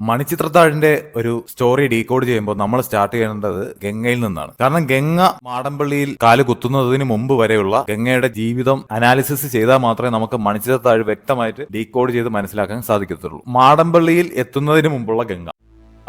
മണിച്ചിത്രത്താഴിന്റെ ഒരു story decode ചെയ്യുമ്പോൾ നമ്മൾ സ്റ്റാർട്ട് ചെയ്യേണ്ടത് ഗംഗയിൽ നിന്നാണ്. കാരണം ഗംഗ മാടമ്പള്ളിയിൽ കാല് കുത്തുന്നതിന് മുമ്പ് വരെയുള്ള ഗംഗയുടെ ജീവിതം അനാലിസിസ് ചെയ്താൽ മാത്രമേ നമുക്ക് മണിച്ചിത്രത്താഴ് വ്യക്തമായിട്ട് ഡീകോഡ് ചെയ്ത് മനസ്സിലാക്കാൻ സാധിക്കത്തുള്ളൂ. മാടമ്പള്ളിയിൽ എത്തുന്നതിന് മുമ്പുള്ള ഗംഗ,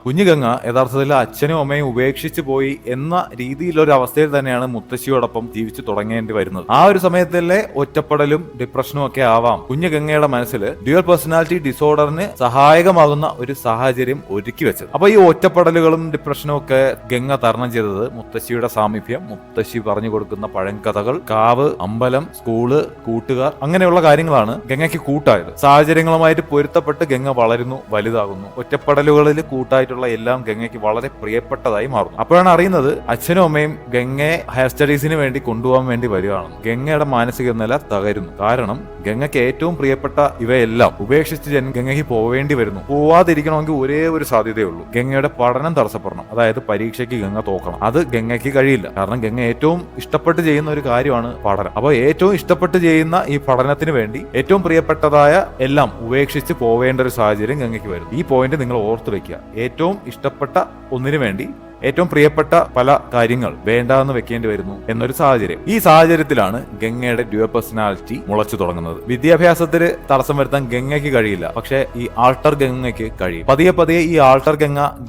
കുഞ്ഞു ഗംഗ യഥാർത്ഥത്തിൽ അച്ഛനും അമ്മയും ഉപേക്ഷിച്ചു പോയി എന്ന രീതിയിലൊരു അവസ്ഥയിൽ തന്നെയാണ് മുത്തശ്ശിയോടൊപ്പം ജീവിച്ചു തുടങ്ങേണ്ടി വരുന്നത്. ആ ഒരു സമയത്തിലെ ഒറ്റപ്പെടലും ഡിപ്രഷനും ഒക്കെ ആവാം കുഞ്ഞു ഗംഗയുടെ മനസ്സിൽ ഡ്യുവൽ പേഴ്സണാലിറ്റി ഡിസോർഡറിന് സഹായകമാകുന്ന ഒരു സാഹചര്യം ഒരുക്കി വെച്ചത്. അപ്പൊ ഈ ഒറ്റപ്പെടലുകളും ഡിപ്രഷനും ഒക്കെ ഗംഗ തരണം ചെയ്തത് മുത്തശ്ശിയുടെ സാമീപ്യം, മുത്തശ്ശി പറഞ്ഞു കൊടുക്കുന്ന പഴങ്കഥകൾ, കാവ്, അമ്പലം, സ്കൂള്, കൂട്ടുകാർ, അങ്ങനെയുള്ള കാര്യങ്ങളാണ് ഗംഗയ്ക്ക് കൂട്ടായത്. സാഹചര്യങ്ങളുമായിട്ട് പൊരുത്തപ്പെട്ട് ഗംഗ വളരുന്നു, വലുതാകുന്നു. ഒറ്റപ്പെടലുകളിൽ കൂട്ടായിട്ട് എല്ലാം ഗംഗയ്ക്ക് വളരെ പ്രിയപ്പെട്ടതായി മാറുന്നു. അപ്പോഴാണ് അറിയുന്നത് അച്ഛനും അമ്മയും ഗംഗയെ ഹയർ സ്റ്റഡീസിന് വേണ്ടി കൊണ്ടുപോകാൻ വേണ്ടി വരികയാണ്. ഗംഗയുടെ മാനസിക നില തകരുന്നു. കാരണം ഗംഗയ്ക്ക് ഏറ്റവും പ്രിയപ്പെട്ട ഇവയെല്ലാം ഉപേക്ഷിച്ച് ഗംഗയ്ക്ക് പോവേണ്ടി വരുന്നു. പോവാതിരിക്കണമെങ്കിൽ ഒരേ ഒരു സാധ്യതയുള്ളൂ, ഗംഗയുടെ പഠനം തടസ്സപ്പെടണം. അതായത് പരീക്ഷയ്ക്ക് ഗംഗ തോക്കണം. അത് ഗംഗയ്ക്ക് കഴിയില്ല. കാരണം ഗംഗ ഏറ്റവും ഇഷ്ടപ്പെട്ട് ചെയ്യുന്ന ഒരു കാര്യമാണ് പഠനം. അപ്പോൾ ഏറ്റവും ഇഷ്ടപ്പെട്ട് ചെയ്യുന്ന ഈ പഠനത്തിന് വേണ്ടി ഏറ്റവും പ്രിയപ്പെട്ടതായ എല്ലാം ഉപേക്ഷിച്ച് പോവേണ്ട ഒരു സാഹചര്യം ഗംഗയ്ക്ക് വരുന്നു. ഈ പോയിന്റ് നിങ്ങൾ ഓർത്തു വെക്കുക. ഏറ്റവും ഇഷ്ടപ്പെട്ട ഒന്നിനു വേണ്ടി ഏറ്റവും പ്രിയപ്പെട്ട പല കാര്യങ്ങൾ വേണ്ടാന്ന് വെക്കേണ്ടി വരുന്നു എന്നൊരു സാഹചര്യം. ഈ സാഹചര്യത്തിലാണ് ഗംഗയുടെ ഡ്യുവൽ പേഴ്സണാലിറ്റി മുളച്ചു തുടങ്ങുന്നത്. വിദ്യാഭ്യാസത്തിന് തടസ്സം വരുത്താൻ ഗംഗയ്ക്ക് കഴിയില്ല, പക്ഷെ ഈ ആൾട്ടർ ഗംഗയ്ക്ക് കഴിയും. പതിയെ പതിയെ ഈ ആൾട്ടർ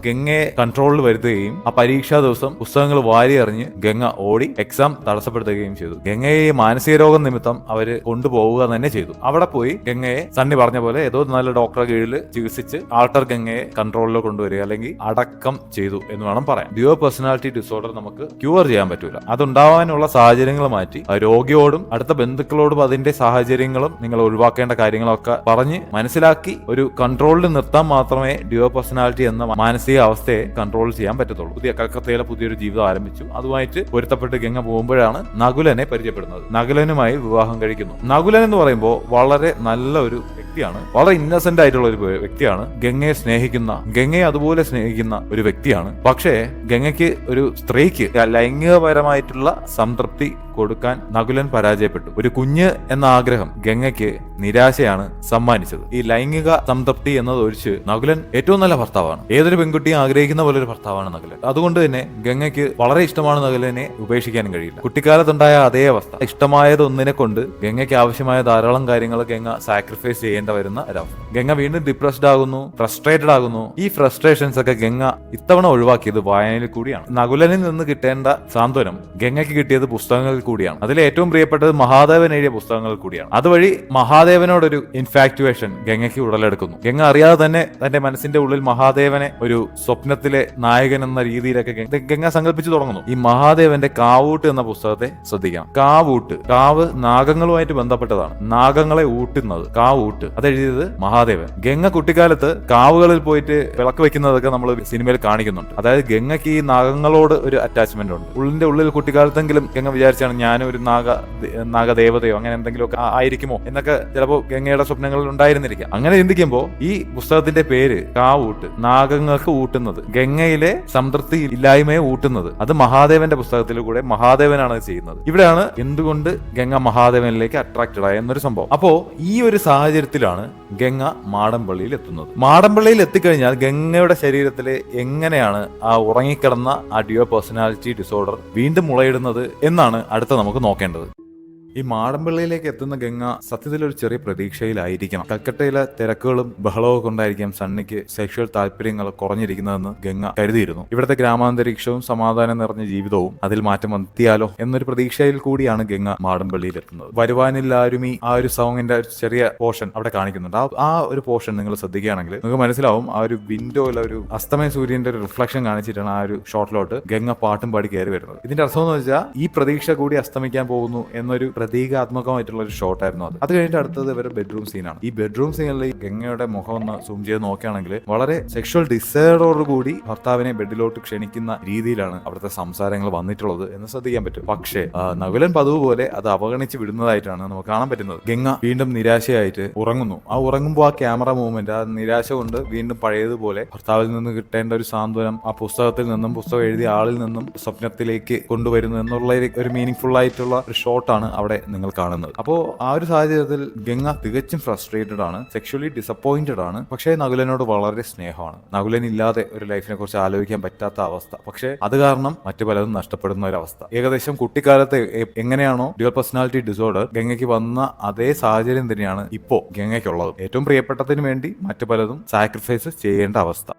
ഗംഗയെ കൺട്രോളിൽ വരുത്തുകയും ആ പരീക്ഷാ ദിവസം പുസ്തകങ്ങൾ വാരി എറിഞ്ഞ് ഗംഗ ഓടി എക്സാം തടസ്സപ്പെടുത്തുകയും ചെയ്തു. ഗംഗയെ മാനസിക രോഗം നിമിത്തം അവര് കൊണ്ടുപോവുക തന്നെ ചെയ്തു. അവിടെ പോയി ഗംഗയെ സണ്ണി പറഞ്ഞ പോലെ ഏതോ നല്ല ഡോക്ടറെ കീഴിൽ ചികിത്സിച്ച് ആൾട്ടർ ഗംഗയെ കൺട്രോളിൽ കൊണ്ടുവരിക അല്ലെങ്കിൽ അടക്കം ചെയ്തു എന്ന് വേണം പറയാൻ. ഡ്യുവൽ പേഴ്സണാലിറ്റി ഡിസോർഡർ നമുക്ക് ക്യൂർ ചെയ്യാൻ പറ്റൂല. അതുണ്ടാവാനുള്ള സാഹചര്യങ്ങൾ മാറ്റി രോഗിയോടും അടുത്ത ബന്ധുക്കളോടും അതിന്റെ സാഹചര്യങ്ങളും നിങ്ങൾ ഒഴിവാക്കേണ്ട കാര്യങ്ങളൊക്കെ പറഞ്ഞ് മനസ്സിലാക്കി ഒരു കൺട്രോളിൽ നിർത്താൻ മാത്രമേ ഡ്യുവൽ പേഴ്സണാലിറ്റി എന്ന മാനസിക അവസ്ഥയെ കൺട്രോൾ ചെയ്യാൻ പറ്റത്തുള്ളൂ. കൽക്കത്തയിലെ പുതിയൊരു ജീവിതം ആരംഭിച്ചു. അതുമായിട്ട് പൊരുത്തപ്പെട്ട് ഗംഗ പോകുമ്പോഴാണ് നകുലനെ പരിചയപ്പെടുന്നത്. നകുലനുമായി വിവാഹം കഴിക്കുന്നു. നകുലൻ എന്ന് പറയുമ്പോൾ വളരെ നല്ല ഒരു വ്യക്തിയാണ്, വളരെ ഇന്നസെന്റ് ആയിട്ടുള്ള ഒരു വ്യക്തിയാണ്. ഗംഗയെ സ്നേഹിക്കുന്ന, ഗംഗയെ അതുപോലെ സ്നേഹിക്കുന്ന ഒരു വ്യക്തിയാണ്. പക്ഷേ ഗംഗയ്ക്ക് ഒരു സ്ത്രീക്ക് ലൈംഗികപരമായിട്ടുള്ള സംതൃപ്തി കൊടുക്കാൻ നകുലൻ പരാജയപ്പെട്ടു. ഒരു കുഞ്ഞ് എന്ന ആഗ്രഹം ഗംഗയ്ക്ക് നിരാശയാണ് സമ്മാനിച്ചത്. ഈ ലൈംഗിക സംതൃപ്തി എന്നത് ഒഴിച്ച് നകുലൻ ഏറ്റവും നല്ല ഭർത്താവാണ്. ഏതൊരു പെൺകുട്ടിയും ആഗ്രഹിക്കുന്ന പോലെ ഒരു ഭർത്താവാണ് നകുലൻ. അതുകൊണ്ട് തന്നെ ഗംഗയ്ക്ക് വളരെ ഇഷ്ടമാണ് നകുലനെ ഉപേക്ഷിക്കാനും കഴിയില്ല. കുട്ടിക്കാലത്തുണ്ടായ അതേ അവസ്ഥ. ഇഷ്ടമായത് ഒന്നിനെ കൊണ്ട് ഗംഗയ്ക്ക് ആവശ്യമായ ധാരാളം കാര്യങ്ങൾ ഗംഗ സാക്രിഫൈസ് ചെയ്യേണ്ട വരുന്ന ഒരവസ്ഥ. ഗംഗ വീണ്ടും ഡിപ്രസ്ഡ് ആകുന്നു, ഫ്രസ്ട്രേറ്റഡ് ആകുന്നു. ഈ ഫ്രസ്ട്രേഷൻസ് ഒക്കെ ഗംഗ ഇത്തവണ ഒഴിവാക്കിയത് വായനയിൽ കൂടിയാണ്. നകുലനിൽ നിന്ന് കിട്ടേണ്ട സാന്ത്വനം ഗംഗയ്ക്ക് കിട്ടിയത് പുസ്തകങ്ങൾ കൂടിയാണ്. അതിൽ ഏറ്റവും പ്രിയപ്പെട്ടത് മഹാദേവൻ എഴുതിയ പുസ്തകങ്ങൾ കൂടിയാണ്. അതുവഴി മഹാദേവനോടൊരു ഇൻഫാക്ച്വേഷൻ ഗംഗയ്ക്ക് ഉടലെടുക്കുന്നു. ഗംഗ അറിയാതെ തന്നെ തന്റെ മനസ്സിന്റെ ഉള്ളിൽ മഹാദേവനെ ഒരു സ്വപ്നത്തിലെ നായകൻ എന്ന രീതിയിലൊക്കെ ഗംഗ സങ്കല്പിച്ചു തുടങ്ങുന്നു. ഈ മഹാദേവന്റെ കാവൂട്ട് എന്ന പുസ്തകത്തെ ശ്രദ്ധിക്കാം. കാവൂട്ട്, കാവ് നാഗങ്ങളുമായിട്ട് ബന്ധപ്പെട്ടതാണ്. നാഗങ്ങളെ ഊട്ടുന്നത് കാവൂട്ട്, അതെഴുതിയത് മഹാദേവൻ. ഗംഗ കുട്ടിക്കാലത്ത് കാവുകളിൽ പോയിട്ട് വിളക്ക് വെക്കുന്നതൊക്കെ നമ്മൾ സിനിമയിൽ കാണിക്കുന്നുണ്ട്. അതായത് ഗംഗയ്ക്ക് ഈ നാഗങ്ങളോട് ഒരു അറ്റാച്ച്മെന്റ് ഉണ്ട്. ഉള്ളിൽ കുട്ടിക്കാലത്തെങ്കിലും ഗംഗ വിചാരിച്ചാണ് ഞാനും ഒരു നാഗദേവതയോ അങ്ങനെ എന്തെങ്കിലുമൊക്കെ ആയിരിക്കുമോ എന്നൊക്കെ ചിലപ്പോൾ ഗംഗയുടെ സ്വപ്നങ്ങളിൽ ഉണ്ടായിരുന്നിരിക്കാം. അങ്ങനെ ചിന്തിക്കുമ്പോൾ ഈ പുസ്തകത്തിന്റെ പേര് കാവൂട്ട്, നാഗങ്ങൾക്ക് ഊട്ടുന്നത്, ഗംഗയിലെ സംതൃപ്തി ഇല്ലായ്മയെ ഊട്ടുന്നത്, അത് മഹാദേവന്റെ പുസ്തകത്തിലൂടെ മഹാദേവനാണ് ചെയ്യുന്നത്. ഇവിടെയാണ് എന്തുകൊണ്ട് ഗംഗ മഹാദേവനിലേക്ക് അട്രാക്റ്റഡ് ആയ എന്നൊരു സംഭവം. അപ്പോ ഈ ഒരു സാഹചര്യത്തിലാണ് ഗംഗ മാടമ്പള്ളിയിൽ എത്തുന്നത്. മാടമ്പള്ളിയിൽ എത്തിക്കഴിഞ്ഞാൽ ഗംഗയുടെ ശരീരത്തിലെ എങ്ങനെയാണ് ആ ഉറങ്ങിക്കിടന്ന ആ ഡ്യുവൽ പേഴ്സണാലിറ്റി ഡിസോർഡർ വീണ്ടും മുളയിടുന്നത് എന്നാണ് അടുത്ത നമുക്ക് നോക്കേണ്ടത്. ഈ മാടമ്പള്ളിയിലേക്ക് എത്തുന്ന ഗംഗ സത്യത്തിൽ ഒരു ചെറിയ പ്രതീക്ഷയിലായിരിക്കണം. കൽക്കട്ടയിലെ തിരക്കുകളും ബഹളവും കൊണ്ടായിരിക്കാം സണ്ണിക്ക് സെക്ഷൽ താല്പര്യങ്ങൾ കുറഞ്ഞിരിക്കുന്നതെന്ന് ഗംഗ കരുതിയിരുന്നു. ഇവിടുത്തെ ഗ്രാമാന്തരീക്ഷവും സമാധാനം നിറഞ്ഞ ജീവിതവും അതിൽ മാറ്റം വരുത്തിയാലോ എന്നൊരു പ്രതീക്ഷയിൽ കൂടിയാണ് ഗംഗ മാടമ്പള്ളിയിൽ എത്തുന്നത്. വരുവാനില്ലാരുമി ആ ഒരു സോങ്ങിന്റെ ഒരു ചെറിയ പോർഷൻ അവിടെ കാണിക്കുന്നുണ്ട്. ആ ഒരു പോർഷൻ നിങ്ങൾ ശ്രദ്ധിക്കുകയാണെങ്കിൽ നിങ്ങൾക്ക് മനസ്സിലാവും. ആ ഒരു വിൻഡോയിൽ ഒരു അസ്തമയ സൂര്യന്റെ ഒരു റിഫ്ലക്ഷൻ കാണിച്ചിട്ടാണ് ആ ഒരു ഷോട്ടിലോട്ട് ഗംഗ പാട്ടും പാടി കയറി വരുന്നത്. ഇതിന്റെ അർത്ഥം എന്ന് വെച്ചാൽ ഈ പ്രതീക്ഷ കൂടി അസ്തമിക്കാൻ പോകുന്നു എന്നൊരു പ്രതീകാത്മകമായിട്ടുള്ള ഒരു ഷോട്ടായിരുന്നു അത്. അത് കഴിഞ്ഞിട്ട് അടുത്തത് ഇവരുടെ ബെഡ്റൂം സീനാണ്. ഈ ബെഡ്റൂം സീനിൽ ഗംഗയുടെ മുഖം ഒന്ന് സൂം ചെയ്ത് നോക്കുകയാണെങ്കിൽ വളരെ സെക്ഷൽ ഡിസയറോട് കൂടി ഭർത്താവിനെ ബെഡിലോട്ട് ക്ഷണിക്കുന്ന രീതിയിലാണ് അവിടുത്തെ സംസാരങ്ങൾ വന്നിട്ടുള്ളത് എന്ന് ശ്രദ്ധിക്കാൻ പറ്റും. പക്ഷേ നകുലൻ പതിവ് പോലെ അത് അവഗണിച്ച് വിടുന്നതായിട്ടാണ് നമുക്ക് കാണാൻ പറ്റുന്നത്. ഗംഗ വീണ്ടും നിരാശയായിട്ട് ഉറങ്ങുന്നു. ആ ഉറങ്ങുമ്പോൾ ആ ക്യാമറ മൂവ്മെന്റ്, ആ നിരാശ കൊണ്ട് വീണ്ടും പഴയതുപോലെ ഭർത്താവിൽ നിന്ന് കിട്ടേണ്ട ഒരു സാന്ത്വനം ആ പുസ്തകത്തിൽ നിന്നും പുസ്തകം എഴുതിയ ആളിൽ നിന്നും സ്വപ്നത്തിലേക്ക് കൊണ്ടുവരുന്നു എന്നുള്ള ഒരു മീനിങ് ഫുൾ ആയിട്ടുള്ള ഒരു ഷോട്ടാണ് അവിടെ അവിടെ നിങ്ങൾ കാണുന്നത്. അപ്പോൾ ആ ഒരു സാഹചര്യത്തിൽ ഗംഗ തികച്ചും ഫ്രസ്ട്രേറ്റഡ് ആണ്, സെക്ഷുവലി ഡിസപ്പോയിന്റഡ് ആണ്. പക്ഷേ നകുലനോട് വളരെ സ്നേഹമാണ്. നകുലൻ ഇല്ലാതെ ഒരു ലൈഫിനെ കുറിച്ച് ആലോചിക്കാൻ പറ്റാത്ത അവസ്ഥ. പക്ഷേ അത് കാരണം മറ്റു പലതും നഷ്ടപ്പെടുന്ന ഒരു അവസ്ഥ. ഏകദേശം കുട്ടിക്കാലത്ത് എങ്ങനെയാണോ ഡ്യുവൽ പേഴ്സണാലിറ്റി ഡിസോർഡർ ഗംഗയ്ക്ക് വന്ന അതേ സാഹചര്യം തന്നെയാണ് ഇപ്പോ ഗംഗയ്ക്കുള്ളത്. ഏറ്റവും പ്രിയപ്പെട്ടതിന് വേണ്ടി മറ്റു പലതും സാക്രിഫൈസ് ചെയ്യേണ്ട അവസ്ഥ.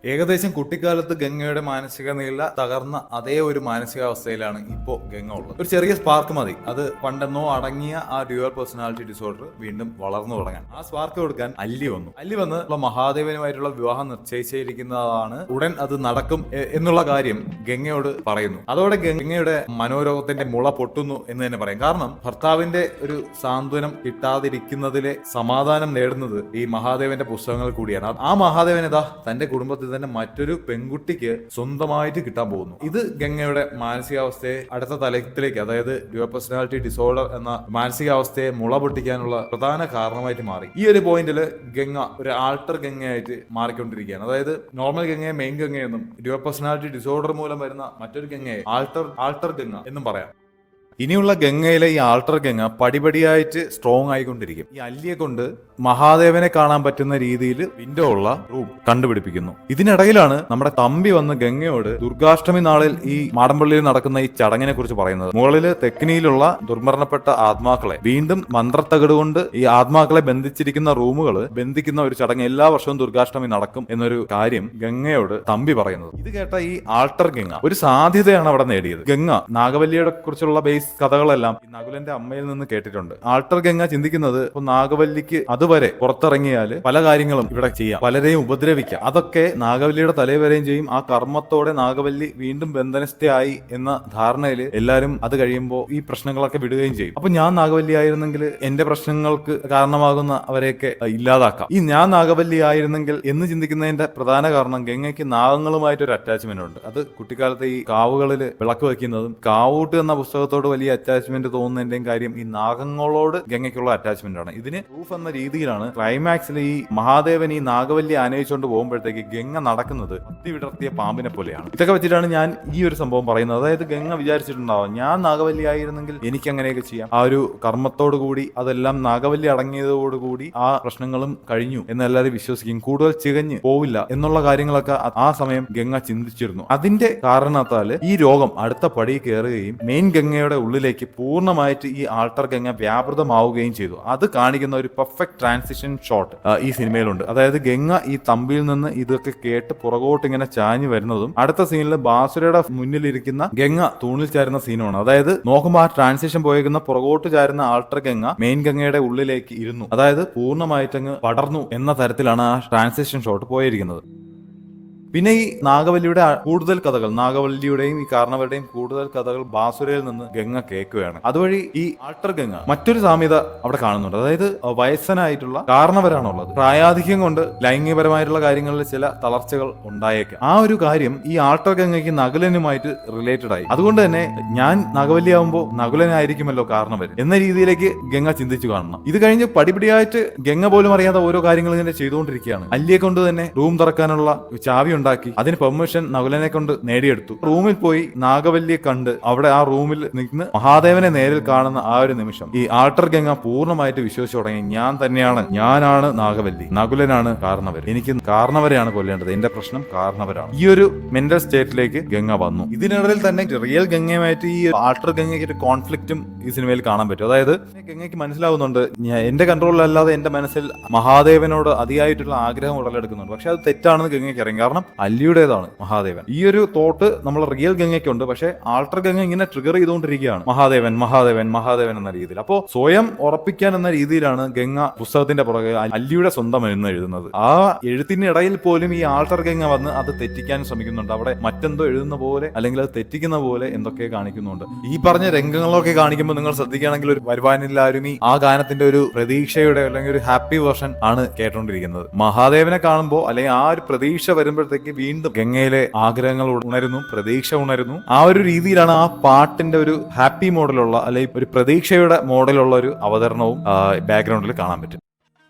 ഏകദേശം കുട്ടിക്കാലത്ത് ഗംഗയുടെ മാനസിക നില തകർന്ന അതേ ഒരു മാനസികാവസ്ഥയിലാണ് ഇപ്പോൾ ഗംഗ ഉള്ളത്. ഒരു ചെറിയ സ്പാർക്ക് മതി അത് പണ്ടെന്നോ അടങ്ങിയ ആ ഡ്യുവൽ പേഴ്സണാലിറ്റി ഡിസോർഡർ വീണ്ടും വളർന്നു തുടങ്ങാൻ. ആ സ്പാർക്ക് കൊടുക്കാൻ അല്ലി വന്ന് മഹാദേവനുമായിട്ടുള്ള വിവാഹം നിശ്ചയിച്ചിരിക്കുന്നതാണ്, ഉടൻ അത് നടക്കും എന്നുള്ള കാര്യം ഗംഗയോട് പറയുന്നു. അതോടെ ഗംഗയുടെ മനോരോഗത്തിന്റെ മുള പൊട്ടുന്നു എന്ന് തന്നെ പറയാം. കാരണം ഭർത്താവിന്റെ ഒരു സാന്ത്വനം കിട്ടാതിരിക്കുന്നതിലെ സമാധാനം നേടുന്നത് ഈ മഹാദേവന്റെ പുസ്തകങ്ങൾ കൂടിയാണ്. ആ മഹാദേവൻ തന്റെ കുടുംബത്തിൽ തന്നെ മറ്റൊരു പെൺകുട്ടിക്ക് സ്വന്തമായിട്ട് കിട്ടാൻ പോകുന്നു. ഇത് ഗംഗയുടെ മാനസികാവസ്ഥയെ അടുത്ത തലത്തിലേക്ക്, അതായത് ഡ്യുവൽ പേഴ്സണാലിറ്റി ഡിസോർഡർ എന്ന മാനസികാവസ്ഥയെ മുള പൊട്ടിക്കാനുള്ള പ്രധാന കാരണമായിട്ട് മാറി. ഈ ഒരു പോയിന്റിൽ ഗംഗ ഒരു ആൾട്ടർ ഗംഗയായിട്ട് മാറിക്കൊണ്ടിരിക്കുകയാണ്. അതായത് നോർമൽ ഗംഗയെ മെയിൻ ഗംഗയെന്നും ഡ്യുവൽ പേഴ്സണാലിറ്റി ഡിസോർഡർ മൂലം വരുന്ന മറ്റൊരു ഗംഗയെ ആൾട്ടർ ഗംഗ എന്നും പറയാം. ഇനിയുള്ള ഗംഗയിലെ ഈ ആൾട്ടർ ഗംഗ പടിപടിയായിട്ട് സ്ട്രോങ് ആയിക്കൊണ്ടിരിക്കും. ഈ അല്ലിയെ കൊണ്ട് മഹാദേവനെ കാണാൻ പറ്റുന്ന രീതിയിൽ വിൻഡോ ഉള്ള റൂം കണ്ടുപിടിപ്പിക്കുന്നു. ഇതിനിടയിലാണ് നമ്മുടെ തമ്പി വന്ന് ഗംഗയോട് ദുർഗാഷ്ടമി നാളിൽ ഈ മാടമ്പള്ളിയിൽ നടക്കുന്ന ഈ ചടങ്ങിനെ കുറിച്ച് പറയുന്നത്. മുകളില് തെക്കിനിയിലുള്ള ദുർമരണപ്പെട്ട ആത്മാക്കളെ വീണ്ടും മന്ത്രത്തകട് കൊണ്ട് ഈ ആത്മാക്കളെ ബന്ധിച്ചിരിക്കുന്ന റൂമുകൾ ബന്ധിക്കുന്ന ഒരു ചടങ്ങ് എല്ലാ വർഷവും ദുർഗാഷ്ടമി നടക്കും എന്നൊരു കാര്യം ഗംഗയോട് തമ്പി പറയുന്നത്. ഇത് കേട്ട ഈ ആൾട്ടർ ഗംഗ ഒരു സാധ്യതയാണ് അവിടെ നേടിയത്. ഗംഗ നാഗവല്ലിയെ കുറിച്ചുള്ള ബേസ് കഥകളെല്ലാം ഈ നകുലന്റെ അമ്മയിൽ നിന്ന് കേട്ടിട്ടുണ്ട്. ആൾട്ടർ ഗംഗ ചിന്തിക്കുന്നത് ഇപ്പൊ നാഗവല്ലിക്ക് അതുവരെ പുറത്തിറങ്ങിയാൽ പല കാര്യങ്ങളും ഇവിടെ ചെയ്യാം, പലരെയും ഉപദ്രവിക്കാം, അതൊക്കെ നാഗവല്ലിയുടെ തലവരെയും ചെയ്യും. ആ കർമ്മത്തോടെ നാഗവല്ലി വീണ്ടും ബന്ധനസ്ഥയായി എന്ന ധാരണയിൽ എല്ലാവരും അത് കഴിയുമ്പോൾ ഈ പ്രശ്നങ്ങളൊക്കെ വിടുകയും ചെയ്യും. അപ്പൊ ഞാൻ നാഗവല്ലി ആയിരുന്നെങ്കിൽ എന്റെ പ്രശ്നങ്ങൾക്ക് കാരണമാകുന്ന അവരെയൊക്കെ ഇല്ലാതാക്കാം. ഈ ഞാൻ നാഗവല്ലി ആയിരുന്നെങ്കിൽ എന്ന് ചിന്തിക്കുന്നതിന്റെ പ്രധാന കാരണം ഗംഗയ്ക്ക് നാഗങ്ങളുമായിട്ടൊരു അറ്റാച്ച്മെന്റ് ഉണ്ട്. അത് കുട്ടിക്കാലത്ത് ഈ കാവുകളിൽ വിളക്ക് വയ്ക്കുന്നതും കാവൂട്ട് എന്ന പുസ്തകത്തോട് വലിയ അറ്റാച്ച്മെന്റ് തോന്നുന്നതിന്റെയും കാര്യം ഈ നാഗങ്ങളോട് ഗംഗയ്ക്കുള്ള അറ്റാച്ച്മെന്റ് ആണ്. ഇതിന് പ്രൂഫ് എന്ന രീതിയിലാണ് ക്ലൈമാക്സിൽ ഈ മഹാദേവൻ ഈ നാഗവല്ലി ആനയിച്ചുകൊണ്ട് പോകുമ്പോഴത്തേക്ക് ഗംഗ നടക്കുന്നത് അത്തി വിടർത്തിയ പാമ്പിനെ പോലെയാണ്. ഇതൊക്കെ വെച്ചിട്ടാണ് ഞാൻ ഈ ഒരു സംഭവം പറയുന്നത്. അതായത് ഗംഗ വിചാരിച്ചിട്ടുണ്ടാവും ഞാൻ നാഗവല്ലി ആയിരുന്നെങ്കിൽ എനിക്ക് അങ്ങനെയൊക്കെ ചെയ്യാം. ആ ഒരു കർമ്മത്തോടു കൂടി അതെല്ലാം നാഗവല്ലി അടങ്ങിയതോടുകൂടി ആ പ്രശ്നങ്ങളും കഴിഞ്ഞു എന്നെല്ലാവരും വിശ്വസിക്കും. കൂടുതൽ ചികഞ്ഞ് പോവില്ല എന്നുള്ള കാര്യങ്ങളൊക്കെ ആ സമയം ഗംഗ ചിന്തിച്ചിരുന്നു. അതിന്റെ കാരണത്താൽ ഈ രോഗം അടുത്ത പടി കയറുകയും മെയിൻ ഗംഗയുടെ ഉള്ളിലേക്ക് പൂർണ്ണമായിട്ട് ഈ ആൾട്ടർ ഗംഗ വ്യാപൃതമാവുകയും ചെയ്തു. അത് കാണിക്കുന്ന ഒരു പെർഫെക്റ്റ് ട്രാൻസിഷൻ ഷോട്ട് ഈ സിനിമയിലുണ്ട്. അതായത് ഗംഗ ഈ തമ്പിയിൽ നിന്ന് ഇതൊക്കെ കേട്ട് പുറകോട്ട് ഇങ്ങനെ ചാഞ്ഞു വരുന്നതും അടുത്ത സീനിൽ ബാസുരയുടെ മുന്നിലിരിക്കുന്ന ഗംഗ തൂണിൽ ചാരുന്ന സീനുമാണ്. അതായത് നോക്കുമ്പോൾ ആ ട്രാൻസിഷൻ പോയേക്കുന്ന പുറകോട്ട് ചാരുന്ന ആൾട്ടർ ഗംഗ മെയിൻ ഗംഗയുടെ ഉള്ളിലേക്ക് ഇരുന്നു. അതായത് പൂർണ്ണമായിട്ടങ്ങ് പടർന്നു എന്ന തരത്തിലാണ് ആ ട്രാൻസിഷൻ ഷോട്ട് പോയിരിക്കുന്നത്. പിന്നെ ഈ നാഗവല്ലിയുടെ കൂടുതൽ കഥകൾ, നാഗവല്ലിയുടെയും ഈ കാരണവരുടെയും കൂടുതൽ കഥകൾ ബാസുരയിൽ നിന്ന് ഗംഗ കേൾക്കുകയാണ്. അതുവഴി ഈ ആൾട്ടർ ഗംഗ മറ്റൊരു സാമ്യത അവിടെ കാണുന്നുണ്ട്. അതായത് വയസ്സനായിട്ടുള്ള കാരണവരാണുള്ളത്. പ്രായാധിക്യം കൊണ്ട് ലൈംഗികപരമായിട്ടുള്ള കാര്യങ്ങളിൽ ചില തളർച്ചകൾ ഉണ്ടായേക്കാം. ആ ഒരു കാര്യം ഈ ആൾട്ടർ ഗംഗയ്ക്ക് നകുലനുമായിട്ട് റിലേറ്റഡ് ആയി. അതുകൊണ്ട് തന്നെ ഞാൻ നാഗവല്ലിയാവുമ്പോൾ നകുലനായിരിക്കുമല്ലോ കാരണവർ എന്ന രീതിയിലേക്ക് ഗംഗ ചിന്തിച്ചു കാണണം. ഇത് കഴിഞ്ഞ് പടിപടിയായിട്ട് ഗംഗ പോലും അറിയാതെ ഓരോ കാര്യങ്ങൾ ഇങ്ങനെ ചെയ്തുകൊണ്ടിരിക്കുകയാണ്. അല്ലിയെ കൊണ്ട് തന്നെ റൂം തുറക്കാനുള്ള ചാവി ഉണ്ടാക്കി അതിന് പെർമിഷൻ നകുലനെ കൊണ്ട് നേടിയെടുത്തു. റൂമിൽ പോയി നാഗവല്ലിയെ കണ്ട് അവിടെ ആ റൂമിൽ നിന്ന് മഹാദേവനെ നേരിൽ കാണുന്ന ആ ഒരു നിമിഷം ഈ ആൾട്ടർ ഗംഗ പൂർണ്ണമായിട്ട് വിശ്വസിച്ചു തുടങ്ങി. ഞാനാണ് നാഗവല്ലി, നകുലനാണ് കാരണവർ, എനിക്ക് കാരണവരെയാണ് കൊല്ലേണ്ടത്, എന്റെ പ്രശ്നം കാരണവരാണ്. ഈ ഒരു മെന്റൽ സ്റ്റേറ്റിലേക്ക് ഗംഗ വന്നു. ഇതിനിടയിൽ തന്നെ റിയൽ ഗംഗയുമായിട്ട് ഈ ആൾട്ടർ ഗംഗയ്ക്ക് ഒരു കോൺഫ്ലിക്റ്റും ഈ സിനിമയിൽ കാണാൻ പറ്റും. അതായത് ഗംഗയ്ക്ക് മനസ്സിലാവുന്നുണ്ട് എന്റെ കൺട്രോളിലല്ലാതെ എന്റെ മനസ്സിൽ മഹാദേവനോട് അതിയായിട്ടുള്ള ആഗ്രഹം ഉടലെടുക്കുന്നുണ്ട്. പക്ഷെ അത് തെറ്റാണെന്ന് ഗംഗയ്ക്ക് അറിയാം. കാരണം അല്ലിയുടേതാണ് മഹാദേവൻ. ഈ ഒരു തോട്ട് നമ്മൾ റിയൽ ഗംഗയ്ക്കുണ്ട്. പക്ഷെ ആൾട്ടർ ഗംഗ ഇങ്ങനെ ട്രിഗർ ചെയ്തുകൊണ്ടിരിക്കുകയാണ് മഹാദേവൻ മഹാദേവൻ മഹാദേവൻ എന്ന രീതിയിൽ. അപ്പോ സ്വയം ഉറപ്പിക്കാൻ എന്ന രീതിയിലാണ് ഗംഗ പുസ്തകത്തിന്റെ പുറകെ അല്ലിയുടെ സ്വന്തം എന്ന് എഴുതുന്നത്. ആ എഴുത്തിനിടയിൽ പോലും ഈ ആൾട്ടർ ഗംഗ വന്ന് അത് തെറ്റിക്കാൻ ശ്രമിക്കുന്നുണ്ട്. അവിടെ മറ്റെന്തോ എഴുതുന്ന പോലെ അല്ലെങ്കിൽ അത് തെറ്റിക്കുന്ന പോലെ എന്തൊക്കെ കാണിക്കുന്നുണ്ട്. ഈ പറഞ്ഞ രംഗങ്ങളൊക്കെ കാണിക്കുമ്പോൾ നിങ്ങൾ ശ്രദ്ധിക്കുകയാണെങ്കിൽ ഒരു വരുവാനില്ലാരും ആ ഗാനത്തിന്റെ ഒരു പ്രതീക്ഷയുടെ അല്ലെങ്കിൽ ഒരു ഹാപ്പി വേർഷൻ ആണ് കേട്ടോണ്ടിരിക്കുന്നത്. മഹാദേവനെ കാണുമ്പോൾ അല്ലെങ്കിൽ ആ ഒരു പ്രതീക്ഷ വരുമ്പോഴത്തേക്ക് വീണ്ടും ഗംഗയിലെ ആഗ്രഹങ്ങൾ ഉണരുന്നു, പ്രതീക്ഷ ഉണരുന്നു. ആ ഒരു രീതിയിലാണ് ആ പാട്ടിന്റെ ഒരു ഹാപ്പി മോഡലുള്ള അല്ലെങ്കിൽ ഒരു പ്രതീക്ഷയുടെ മോഡലുള്ള ഒരു അവതരണവും ബാക്ക്ഗ്രൗണ്ടിൽ കാണാൻ പറ്റും.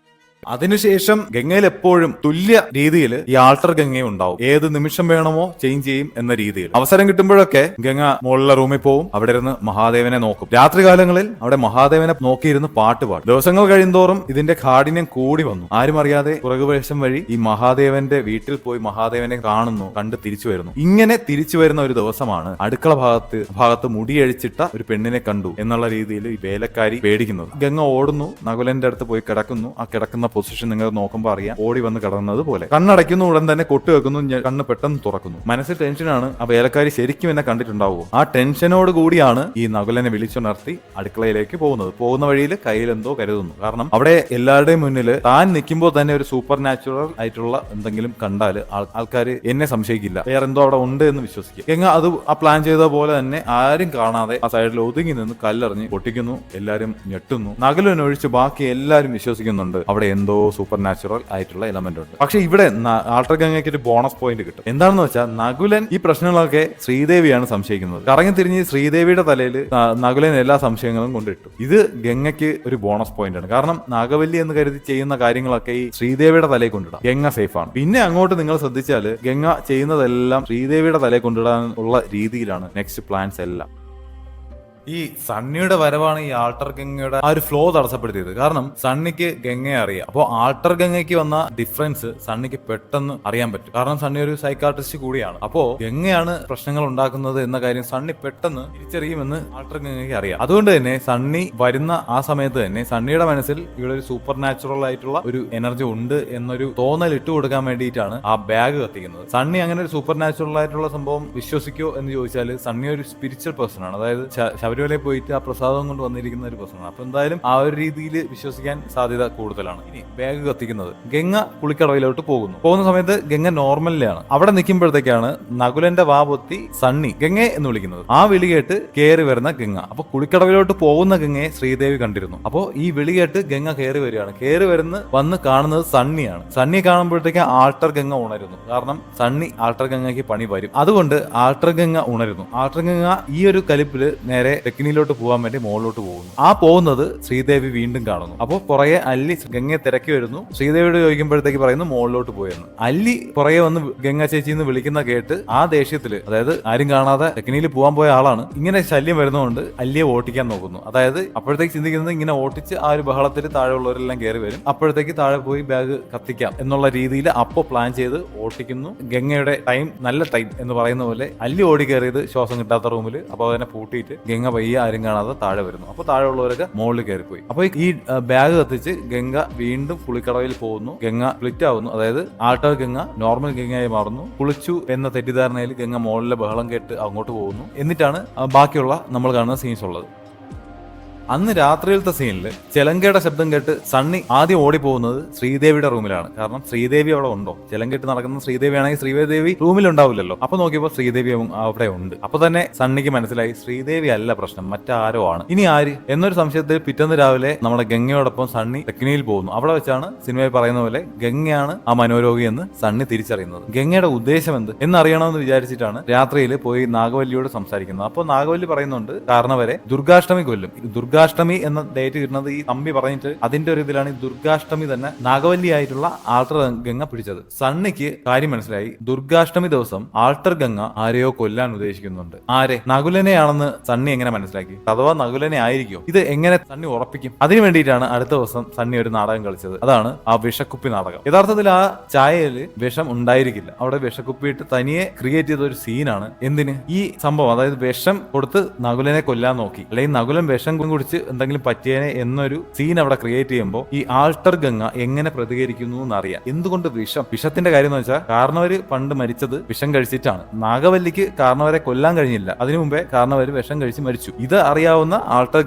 അതിനുശേഷം ഗംഗയിൽ എപ്പോഴും തുല്യ രീതിയിൽ ഈ ആൾട്ടർ ഗംഗയും ഉണ്ടാവും. ഏത് നിമിഷം വേണമോ ചേഞ്ച് ചെയ്യും എന്ന രീതിയിൽ. അവസരം കിട്ടുമ്പോഴൊക്കെ ഗംഗ മുകളിലെ റൂമിൽ പോവും, അവിടെ ഇരുന്ന് മഹാദേവനെ നോക്കും. രാത്രികാലങ്ങളിൽ അവിടെ മഹാദേവനെ നോക്കിയിരുന്ന് പാട്ട് പാടും. ദിവസങ്ങൾ കഴിയുന്തോറും ഇതിന്റെ കാഠിന്യം കൂടി വന്നു. ആരും അറിയാതെ പുറകുവശം വഴി ഈ മഹാദേവന്റെ വീട്ടിൽ പോയി മഹാദേവനെ കാണുന്നു, കണ്ട് തിരിച്ചു വരുന്നു. ഇങ്ങനെ തിരിച്ചു വരുന്ന ഒരു ദിവസമാണ് അടുക്കള ഭാഗത്ത് മുടിയഴിച്ചിട്ട ഒരു പെണ്ണിനെ കണ്ടു എന്നുള്ള രീതിയിൽ ഈ വേലക്കാരി പേടിക്കുന്നത്. ഗംഗ ഓടുന്നു, നകുലന്റെ അടുത്ത് പോയി കിടക്കുന്നു. ആ കിടക്കുന്ന പൊസിഷൻ നിങ്ങൾ നോക്കുമ്പോൾ അറിയാം, ഓടി വന്ന് കിടന്നത് പോലെ. കണ്ണടയ്ക്കുന്നു, ഉടൻ തന്നെ കൊട്ടു വെക്കുന്നു, കണ്ണ് പെട്ടെന്ന് തുറക്കുന്നു. മനസ്സിൽ ടെൻഷനാണ്. ആ വേലക്കാരി ശരിക്കും എന്നെ കണ്ടിട്ടുണ്ടാവുമോ? ആ ടെൻഷനോട് കൂടിയാണ് ഈ നകുലനെ വിളിച്ചുണർത്തി അടുക്കളയിലേക്ക് പോകുന്നത്. പോകുന്ന വഴിയിൽ കയ്യിലെന്തോ കരുതുന്നു. കാരണം അവിടെ എല്ലാവരുടെയും മുന്നിൽ താൻ നിൽക്കുമ്പോൾ തന്നെ ഒരു സൂപ്പർ നാച്ചുറൽ ആയിട്ടുള്ള എന്തെങ്കിലും കണ്ടാൽ ആൾക്കാർ എന്നെ സംശയിക്കില്ല, വേറെ എന്തോ അവിടെ ഉണ്ട് എന്ന് വിശ്വസിക്കും. ഗംഗ അത് ആ പ്ലാൻ ചെയ്ത പോലെ തന്നെ ആരും കാണാതെ ആ സൈഡിൽ ഒതുങ്ങി നിന്ന് കല്ലെറിഞ്ഞ് പൊട്ടിക്കുന്നു. എല്ലാവരും ഞെട്ടുന്നു. നകുലനൊഴിച്ച് ബാക്കി എല്ലാവരും വിശ്വസിക്കുന്നുണ്ട് അവിടെ എന്തോ സൂപ്പർ നാച്ചുറൽ ആയിട്ടുള്ള എലമെന്റ് ഉണ്ട്. പക്ഷെ ഇവിടെ ആൾട്ടർ ഗംഗയ്ക്ക് ഒരു ബോണസ് പോയിന്റ് കിട്ടും. എന്താണെന്ന് വെച്ചാൽ നകുലൻ ഈ പ്രശ്നങ്ങളൊക്കെ ശ്രീദേവിയാണ് സംശയിക്കുന്നത്. കറങ്ങി തിരിഞ്ഞ് ശ്രീദേവിയുടെ തലയിൽ നകുലൻ എല്ലാ സംശയങ്ങളും കൊണ്ടിട്ടു. ഇത് ഗംഗയ്ക്ക് ഒരു ബോണസ് പോയിന്റ് ആണ്. കാരണം നാഗവല്ലി എന്ന് കരുതി ചെയ്യുന്ന കാര്യങ്ങളൊക്കെ ഈ ശ്രീദേവിയുടെ തലയിൽ കൊണ്ടിടാം. ഗംഗ സേഫ് ആണ്. പിന്നെ അങ്ങോട്ട് നിങ്ങൾ ശ്രദ്ധിച്ചാൽ ഗംഗ ചെയ്യുന്നതെല്ലാം ശ്രീദേവിയുടെ തലയിൽ കൊണ്ടിടാൻ ഉള്ള രീതിയിലാണ് നെക്സ്റ്റ് പ്ലാൻസ് എല്ലാം. ഈ സണ്ണിയുടെ വരവാണ് ഈ ആൾട്ടർ ഗംഗയുടെ ആ ഒരു ഫ്ലോ തടസ്സപ്പെടുത്തിയത്. കാരണം സണ്ണിക്ക് ഗംഗയെ അറിയാം. അപ്പോൾ ആൾട്ടർ ഗംഗയ്ക്ക് വന്ന ഡിഫറൻസ് സണ്ണിക്ക് പെട്ടെന്ന് അറിയാൻ പറ്റും. കാരണം സണ്ണി ഒരു സൈക്കാട്രിസ്റ്റ് കൂടിയാണ്. അപ്പോ ഗംഗയാണ് പ്രശ്നങ്ങൾ ഉണ്ടാക്കുന്നത് എന്ന കാര്യം സണ്ണി പെട്ടെന്ന് തിരിച്ചറിയുമെന്ന് ആൾട്ടർ ഗംഗയ്ക്ക് അറിയാം. അതുകൊണ്ട് തന്നെ സണ്ണി വരുന്ന ആ സമയത്ത് തന്നെ സണ്ണിയുടെ മനസ്സിൽ ഇവിടെ ഒരു സൂപ്പർ നാച്ചുറൽ ആയിട്ടുള്ള ഒരു എനർജി ഉണ്ട് എന്നൊരു തോന്നൽ ഇട്ട് കൊടുക്കാൻ വേണ്ടിയിട്ടാണ് ആ ബാഗ് കത്തിക്കുന്നത്. സണ്ണി അങ്ങനെ ഒരു സൂപ്പർ നാച്ചുറൽ ആയിട്ടുള്ള സംഭവം വിശ്വസിക്കോ എന്ന് ചോദിച്ചാൽ സണ്ണി ഒരു സ്പിരിച്വൽ പേഴ്സൺ ആണ്. അതായത് ശബരിമലയിൽ പോയിട്ട് ആ പ്രസാദം കൊണ്ട് വന്നിരിക്കുന്ന ഒരു പേഴ്സണാണ്. അപ്പൊ എന്തായാലും ആ ഒരു രീതിയിൽ വിശ്വസിക്കാൻ സാധ്യത കൂടുതലാണ്. ഇനി ബാഗ് കത്തിക്കുന്നത്, ഗംഗ കുളിക്കടവിലോട്ട് പോകുന്ന സമയത്ത് ഗംഗ നോർമലിലാണ്. അവിടെ നിൽക്കുമ്പോഴത്തേക്കാണ് നകുലന്റെ വാ പൊത്തി സണ്ണി ഗംഗയെ എന്ന് വിളിക്കുന്നത്. ആ വിളി കേട്ട് കയറി വരുന്ന ഗംഗ. അപ്പൊ കുളിക്കടവിലോട്ട് പോകുന്ന ഗംഗയെ ശ്രീദേവി കണ്ടിരുന്നു. അപ്പോ ഈ വിളി കേട്ട് ഗംഗ കയറി വരികയാണ്. കയറി വന്ന് കാണുന്നത് സണ്ണിയാണ്. സണ്ണിയെ കാണുമ്പോഴത്തേക്ക് ആൾട്ടർ ഗംഗ ഉണരുന്നു. കാരണം സണ്ണി ആൾട്ടർ ഗംഗയ്ക്ക് പണി വരും. അതുകൊണ്ട് ആൾട്ടർ ഗംഗ ഉണരുന്നു. ആൾട്ടർ ഗംഗ ഈ ഒരു കലിപ്പില് നേരെ തെക്കിനിയിലോട്ട് പോകാൻ വേണ്ടി മുകളിലോട്ട് പോകുന്നു. ആ പോകുന്നത് ശ്രീദേവി വീണ്ടും കാണുന്നു. അപ്പോൾ പുറകെ അല്ലി ഗംഗയെ തിരക്കി വരുന്നു. ശ്രീദേവിയോട് ചോദിക്കുമ്പോഴത്തേക്ക് പറയുന്നു മുകളിലോട്ട് പോയെന്ന്. അല്ലി പുറകെ വന്ന് ഗംഗ ചേച്ചി എന്ന് വിളിക്കുന്ന കേട്ട് ആ ദേഷ്യത്തില്, അതായത് ആരും കാണാതെ തെക്കിനിയിൽ പോകാൻ പോയ ആളാണ്, ഇങ്ങനെ ശല്യം വരുന്നതുകൊണ്ട് അല്ലിയെ ഓട്ടിക്കാൻ നോക്കുന്നു. അതായത് അപ്പോഴത്തേക്ക് ചിന്തിക്കുന്നത് ഇങ്ങനെ ഓട്ടിച്ച് ആ ഒരു ബഹളത്തിൽ താഴെയുള്ളവരെല്ലാം കയറി വരും, അപ്പോഴത്തേക്ക് താഴെ പോയി ബാഗ് കത്തിക്കാം എന്നുള്ള രീതിയിൽ അപ്പോൾ പ്ലാൻ ചെയ്ത് ഓട്ടിക്കുന്നു. ഗംഗയുടെ ടൈം നല്ല ടൈം എന്ന് പറയുന്ന പോലെ അല്ലി ഓടി കയറിയത് ശ്വാസം കിട്ടാത്ത റൂമിൽ. അപ്പോൾ അതിനെ പൂട്ടിയിട്ട് ഗംഗ പയ്യെ ആരും കാണാതെ താഴെ വരുന്നു. അപ്പോൾ താഴെയുള്ളവരൊക്കെ മുകളിൽ കയറിപ്പോയി. അപ്പോൾ ഈ ബാഗ് കത്തിച്ച് ഗംഗ വീണ്ടും കുളിക്കടവിൽ പോകുന്നു. ഗംഗ സ്പ്ലിറ്റ് ആവുന്നു. അതായത് ആൾട്ടർ ഗംഗ നോർമൽ ഗംഗയായി മാറുന്നു. കുളിച്ചു എന്ന തെറ്റിദ്ധാരണയിൽ ഗംഗ മുകളിലെ ബഹളം കേട്ട് അങ്ങോട്ട് പോകുന്നു. എന്നിട്ടാണ് ബാക്കിയുള്ള നമ്മൾ കാണുന്ന സീൻസ് ഉള്ളത്. അന്ന് രാത്രിയിലത്തെ സീനിൽ ചെലങ്കയുടെ ശബ്ദം കേട്ട് സണ്ണി ആദ്യം ഓടിപ്പോകുന്നത് ശ്രീദേവിയുടെ റൂമിലാണ്. കാരണം ശ്രീദേവി അവിടെ ഉണ്ടോ? ചെലങ്കെട്ട് നടക്കുന്ന ശ്രീദേവി ആണെങ്കിൽ ശ്രീദേവി റൂമിലുണ്ടാവില്ലല്ലോ. അപ്പൊ നോക്കിയപ്പോൾ ശ്രീദേവി അവിടെ ഉണ്ട്. അപ്പൊ തന്നെ സണ്ണിക്ക് മനസ്സിലായി ശ്രീദേവി അല്ല പ്രശ്നം, മറ്റാരോ ആണ്. ഇനി ആര് എന്നൊരു സംശയത്തിൽ പിറ്റേന്ന് രാവിലെ നമ്മുടെ ഗംഗയോടൊപ്പം സണ്ണി തെക്കിനിയിൽ പോകുന്നു. അവിടെ വെച്ചാണ് സിനിമയിൽ പറയുന്ന പോലെ ഗംഗയാണ് ആ മനോരോഗി എന്ന് സണ്ണി തിരിച്ചറിയുന്നത്. ഗംഗയുടെ ഉദ്ദേശം എന്ത് എന്നറിയണമെന്ന് വിചാരിച്ചിട്ടാണ് രാത്രിയിൽ പോയി നാഗവല്ലിയോട് സംസാരിക്കുന്നത്. അപ്പോൾ നാഗവല്ലി പറയുന്നുണ്ട് കാരണവരെ ദുർഗാഷ്ടമി കൊല്ലും. ദുർഗാഷ്ടമി എന്ന ഡേറ്റ് കിട്ടുന്നത് ഈ തമ്പി പറഞ്ഞിട്ട് അതിന്റെ ഒരു ഇതിലാണ് ഈ ദുർഗാഷ്ടമി തന്നെ നാഗവല്ലി ആയിട്ടുള്ള ആൾട്ടർ ഗംഗ പിടിച്ചത്. സണ്ണിക്ക് കാര്യം മനസ്സിലായി. ദുർഗാഷ്ടമി ദിവസം ആൾട്ടർ ഗംഗ ആരെയോ കൊല്ലാൻ ഉദ്ദേശിക്കുന്നുണ്ട്. ആരെ? നകുലനെയാണെന്ന് സണ്ണി എങ്ങനെ മനസ്സിലാക്കി? അഥവാ നകുലനെ ആയിരിക്കും? ഇത് എങ്ങനെ സണ്ണി ഉറപ്പിക്കും? അതിനു വേണ്ടിയിട്ടാണ് അടുത്ത ദിവസം സണ്ണി ഒരു നാടകം കളിച്ചത്. അതാണ് ആ വിഷക്കുപ്പി നാടകം. യഥാർത്ഥത്തിൽ ആ ചായയിൽ വിഷം ഉണ്ടായിരിക്കില്ല. അവിടെ വിഷക്കുപ്പിയിട്ട് തനിയെ ക്രിയേറ്റ് ചെയ്ത ഒരു സീനാണ്. എന്തിന്? ഈ സംഭവം, അതായത് വിഷം കൊടുത്ത് നകുലനെ കൊല്ലാൻ നോക്കി, അല്ലെങ്കിൽ നകുലൻ വിഷം കുടിച്ച് എന്തെങ്കിലും പറ്റിയേനെ എന്നൊരു സീൻ അവിടെ ക്രിയേറ്റ് ചെയ്യുമ്പോൾ ഈ ആൾട്ടർ ഗംഗ എങ്ങനെ പ്രതികരിക്കുന്നു എന്നറിയാം. എന്തുകൊണ്ട് വിഷത്തിന്റെ കാര്യം എന്ന് വെച്ചാൽ കാരണവര് പണ്ട് മരിച്ചത് വിഷം കഴിച്ചിട്ടാണ്. നാഗവല്ലിക്ക് കാരണവരെ കൊല്ലാൻ കഴിഞ്ഞില്ല. അതിനു മുമ്പേ കാരണവര് വിഷം കഴിച്ച് മരിച്ചു. ഇത് അറിയാവുന്ന ആൾട്ടർ